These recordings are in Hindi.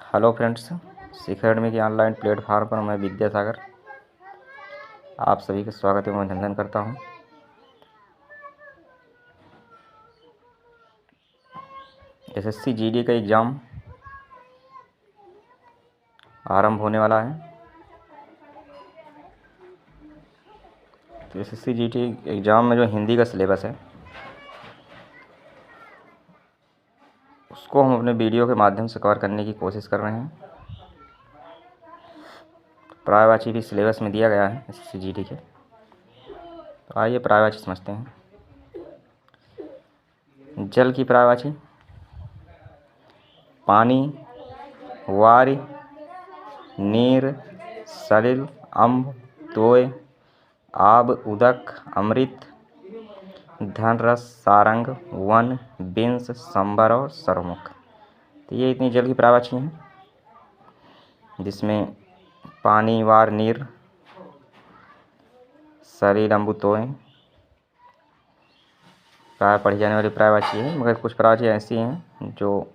हेलो फ्रेंड्स, सीख अकेडमी के ऑनलाइन प्लेटफार्म पर मैं विद्यासागर आप सभी का स्वागत एवं अभिनंदन करता हूं। एसएससी जीडी का एग्ज़ाम आरंभ होने वाला है। तो एसएससी जीडी एग्ज़ाम में जो हिंदी का सिलेबस है उसको हम अपने वीडियो के माध्यम से कवर करने की कोशिश कर रहे हैं। पर्यायवाची भी सिलेबस में दिया गया है एसएससी जीडी के। तो आइए पर्यायवाची समझते हैं। जल की पर्यायवाची: पानी, वारि, नीर, सलिल, अम्ब, तोय, आब, उदक, अमृत, धनरस, सारंग, वन, बिंस, संबर और सर्वमुख। तो ये इतनी जल की पर्यायवाची हैं, जिसमें पानी, वार, नीर, सलिल, अम्ब, तोय प्राय पढ़ी जाने वाली पर्यायवाची है। मगर कुछ पर्यायवाची ऐसी हैं जो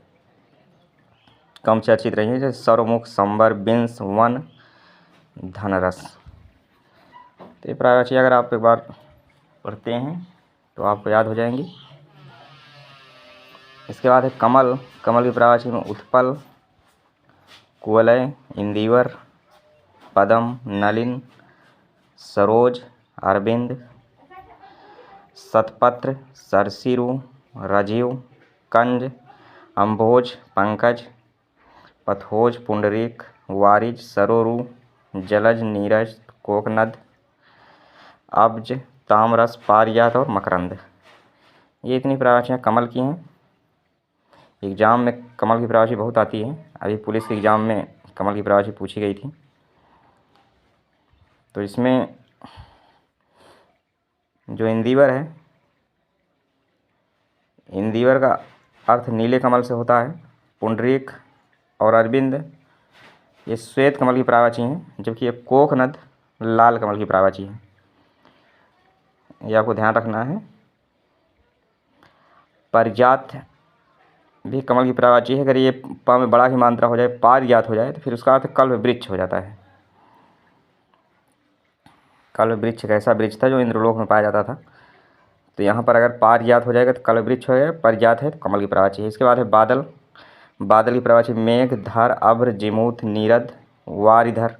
कम चर्चित रही है, जैसे सर्वमुख, संबर, बिंस, वन, धनरस। तो ये पर्यायवाची अगर आप एक बार पढ़ते हैं तो आपको याद हो जाएंगी। इसके बाद है कमल। कमल की पर्यायवाची में उत्पल, कुवलय, इंदिवर, पदम, नलिन, सरोज, अरविंद, शतपत्र, सरसिरु, रजीव, कंज, अम्भोज, पंकज, पथोज, पुंडरीक, वारिज, सरोरु, जलज, नीरज, कोकनद, अब्ज, तामरस, पारिजात और मकरंद। ये इतनी पर्यायवाचियाँ कमल की हैं। एग्ज़ाम में कमल की पर्यायवाची बहुत आती है। अभी पुलिस के एग्ज़ाम में कमल की पर्यायवाची पूछी गई थी। तो इसमें जो इंदिवर है, इंदिवर का अर्थ नीले कमल से होता है। पुंडरीक और अरविंद ये श्वेत कमल की पर्यायवाची हैं, जबकि ये कोकनद लाल कमल की पर्यायवाची है। ये आपको ध्यान रखना है। पारिजात भी कमल की पर्यायवाची है। अगर ये प में बड़ा ही मात्रा हो जाए, पारिजात हो जाए, तो फिर उसका अर्थ कल्प वृक्ष हो जाता है। कल्प वृक्ष एक ऐसा वृक्ष था जो इंद्रलोक में पाया जाता था। तो यहाँ पर अगर पारिजात हो जाएगा तो कल्प वृक्ष हो जाएगा, पारिजात है तो कमल की पर्यायवाची है। इसके बाद है बादल। बादल की पर्यायवाची मेघ, धर, अभ्र, जिमूत, नीरद, वारिधर,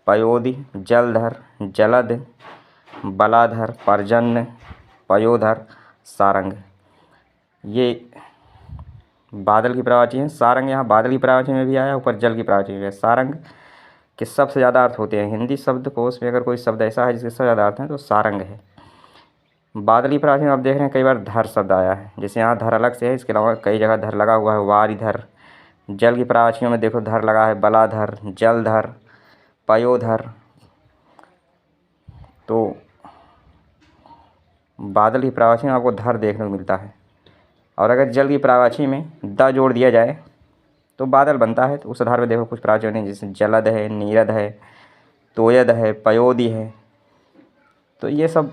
पयोधि, जलधर, जलद, बलाधर, पर्जन्य, पयोधर, सारंग। ये बादल की पर्यायवाची हैं। सारंग यहाँ बादल की पर्यायवाची में भी आया, ऊपर जल की पर्यायवाची में भी है। सारंग के सबसे ज़्यादा अर्थ होते हैं। हिंदी शब्दकोश में अगर कोई शब्द ऐसा है जिसके सबसे ज़्यादा अर्थ है तो सारंग है। बादल की पर्यायवाची में आप देख रहे हैं कई बार धर शब्द आया है, जैसे यहाँ धर अलग से है, इसके अलावा कई जगह धर लगा हुआ है। वारिधर। जल की पर्यायवाचियों में देखो धर लगा है, बलाधर, जलधर, पयोधर। तो बादल की पर्यायवाची में आपको धर देखने को मिलता है। और अगर जल की पर्यायवाची में द जोड़ दिया जाए तो बादल बनता है। तो उस आधार पर देखो कुछ पर्यायवाची हैं, जैसे जलद है, नीरद है, तोयद है, पयोधि है। तो ये सब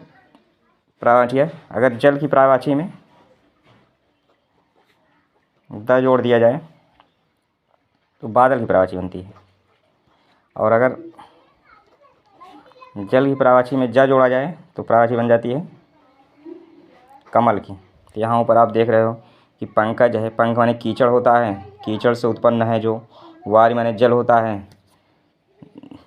पर्यायवाची है। अगर जल की पर्यायवाची में द जोड़ दिया जाए तो बादल की पर्यायवाची बनती है। और अगर जल की पर्यायवाची में ज जोड़ा जाए तो पर्यायवाची बन जाती है कमल की। तो यहाँ ऊपर आप देख रहे हो कि पंकज है। पंख माने कीचड़ होता है, कीचड़ से उत्पन्न है जो। वारि माने जल होता है,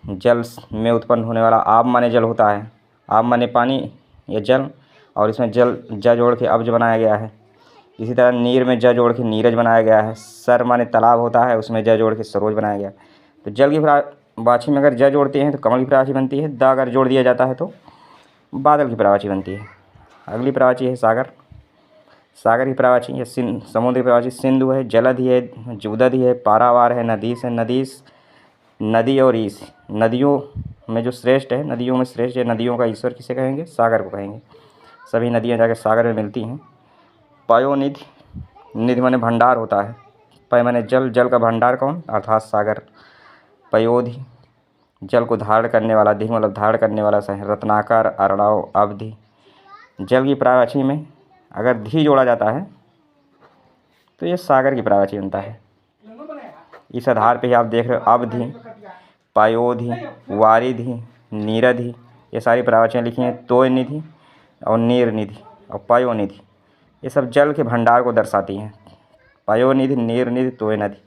जल में उत्पन्न होने वाला। आब माने जल होता है, आब माने पानी या जल, और इसमें जल ज जोड़ के अब्ज बनाया गया है। इसी तरह नीर में ज जोड़ के नीरज बनाया गया है। सर माने तालाब होता है, उसमें ज जोड़ के सरोज बनाया गया है। तो जल की पर्यायवाची में अगर ज जोड़ते हैं तो कमल की पर्यायवाची बनती है। द अगर जोड़ दिया जाता है तो बादल की पर्यायवाची बनती है। अगली पर्यायवाची है सागर। सागर की पर्यायवाची है समुद्र की पर्यायवाची सिंधु है, जलधि है, जुदधि है, पारावार है, नदीस है। नदीस नदी और ईश, नदियों में जो श्रेष्ठ है, नदियों में श्रेष्ठ है, नदियों का ईश्वर किसे कहेंगे? सागर को कहेंगे। सभी नदियाँ जाकर सागर में मिलती हैं। पयोनिधि, निधि माने भंडार होता है। पय माने जल, जल का भंडार कौन? अर्थात सागर। पयोधि जल को धारण करने वाला, धी मतलब धारण करने वाला है। रत्नाकर, अर्णव, अवधि। जल की पर्यायवाची में अगर धी जोड़ा जाता है तो ये सागर की पर्यायवाची बनता है। इस आधार पे ही आप देख रहे हो अवधि, पयोधि, वारिधि, नीरधि, ये सारी प्रावाचियाँ लिखी हैं। तोयनिधि और नीरनिधि और पयोनिधि, ये सब जल के भंडार को दर्शाती हैं। पयोनिधि, नीरनिधि, तोयनिधि।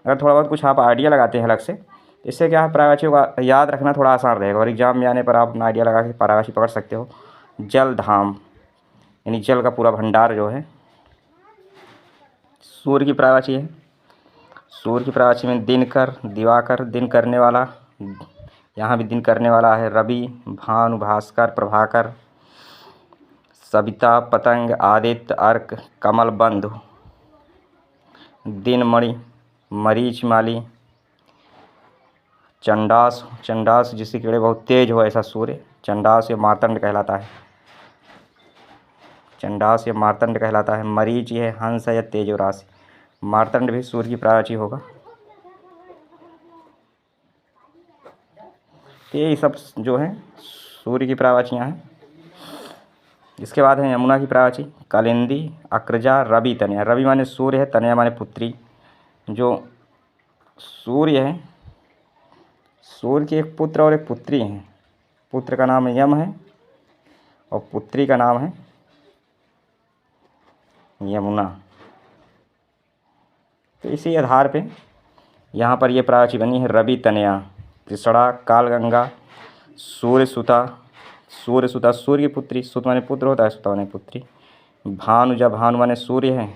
अगर थोड़ा बहुत कुछ आप आइडिया लगाते हैं अलग से, इससे क्या है प्रावाचियों का याद रखना थोड़ा आसान रहेगा और एग्जाम में आने पर आप अपना आइडिया लगा के प्रावाची पकड़ सकते हो। जल धाम यानी जल का पूरा भंडार जो है। सूर्य की प्रावाची है। सूर्य की प्रावाची में दिनकर, दिवाकर, दिन करने वाला, यहाँ भी दिन करने वाला है। रवि, भानु, भास्कर, प्रभाकर, सविता, पतंग, आदित्य, अर्क, कमल, बंधु, दिनमणि, मरीचमाली, चंडास, चंडास जिसकी किरणें बहुत तेज हो ऐसा सूर्य, चंडास या मार्तंड कहलाता है। चंडास या मार्तंड कहलाता है। मरीच है हंस है या तेज राशि। मार्तंड भी सूर्य की प्रावाची होगा। ये सब जो है सूर्य की प्रावाचियाँ हैं। इसके बाद है यमुना की प्रावाची। कालिंदी, अक्रजा, रवि, तनया। रवि माने सूर्य है, तनया माने पुत्री। जो सूर्य है, सूर्य के एक पुत्र और एक पुत्री हैं। पुत्र का नाम यम है और पुत्री का नाम है यमुना। तो इसी आधार पे यहाँ पर ये प्रावाची बनी है। रवि, तनया, त्रिसड़ा, कालगंगा, सूर्यसुता। सूर्यसुता सूर्य की पुत्री, सुत माने पुत्र होता है, सुता माने पुत्री। भानुजा, भानु माने सूर्य है।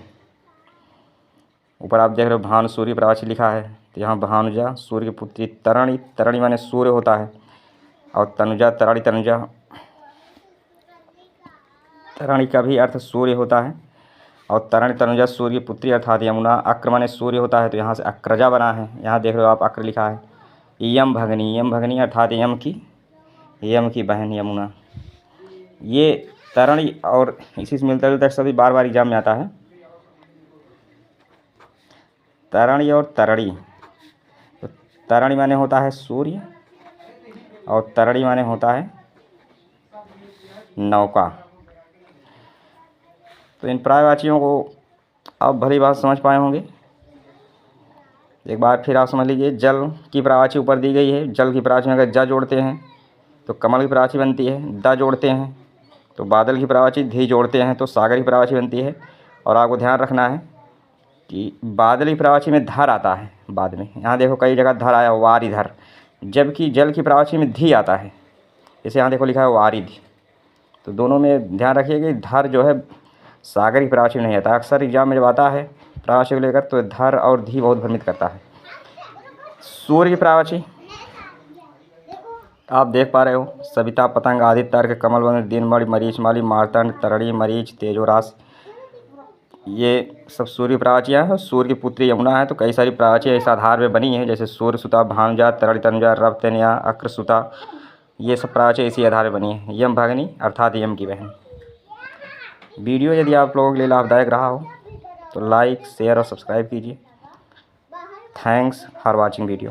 ऊपर आप देख रहे हो भानु सूर्य प्रावाची लिखा है, तो यहाँ भानुजा सूर्य की पुत्री। तरणि, तरणि माने सूर्य होता है और तनुजा, तरणि, तनुजा, तरणि का भी अर्थ सूर्य होता है और तरणि, तनुजा सूर्य की पुत्री अर्थात यमुना। अक्र माने सूर्य होता है, तो यहाँ से अक्रजा बना है। यहाँ देख रहे हो आप अक्र लिखा है। यम भगनी, यम भगनी अर्थात यम की बहन यमुना। ये तरणि और इसी से मिलता जुलता सभी बार बार एग्जाम में आता है। तरणि और तरणी, तो तरणि माने होता है सूर्य और तरणी माने होता है नौका। तो इन प्रायवाचियों को आप भली बात समझ पाए होंगे। एक बार फिर आप समझ लीजिए। जल की प्रावाची ऊपर दी गई है। जल की प्रावाची में अगर ज जोड़ते हैं तो कमल की प्रावाची बनती है। द जोड़ते हैं तो बादल की प्रावाची। धी जोड़ते हैं तो सागर की प्रावाची बनती है। और आपको ध्यान रखना है कि बादल की प्रावाची में धर आता है बाद में। यहाँ देखो कई जगह धर आया, वार इधर, जबकि जल की प्रावाची में धी आता है। जैसे यहाँ देखो लिखा है वारिधि। तो दोनों में ध्यान रखिए कि धर जो है सागर की प्रावाची में नहीं आता। अक्सर एग्जाम में जब आता है प्रावाची को लेकर तो धर और धी बहुत भ्रमित करता है। सूर्य की प्रावाची आप देख पा रहे हो। सविता, पतंग, आदित्य, अर्क, कमल, बंधु, दिनमणि, मरीचमाली, मार्तंड, तरणि, मरीच, तेजोरास, ये सब सूर्य प्रावाचियाँ हैं। सूर्य की पुत्री यमुना है। तो कई सारी प्रावाचियाँ इस आधार पे बनी है, जैसे सूर्यसुता, भानुजा, तरणि, तनुजा, रव, तनया, अक्रसुता, ये सब प्रावाचियाँ इसी आधार पे बनी है। यम भगनी अर्थात यम की बहन। वीडियो यदि आप लोगों के लिए लाभदायक रहा हो तो लाइक, शेयर और सब्सक्राइब कीजिए। Thanks for watching video.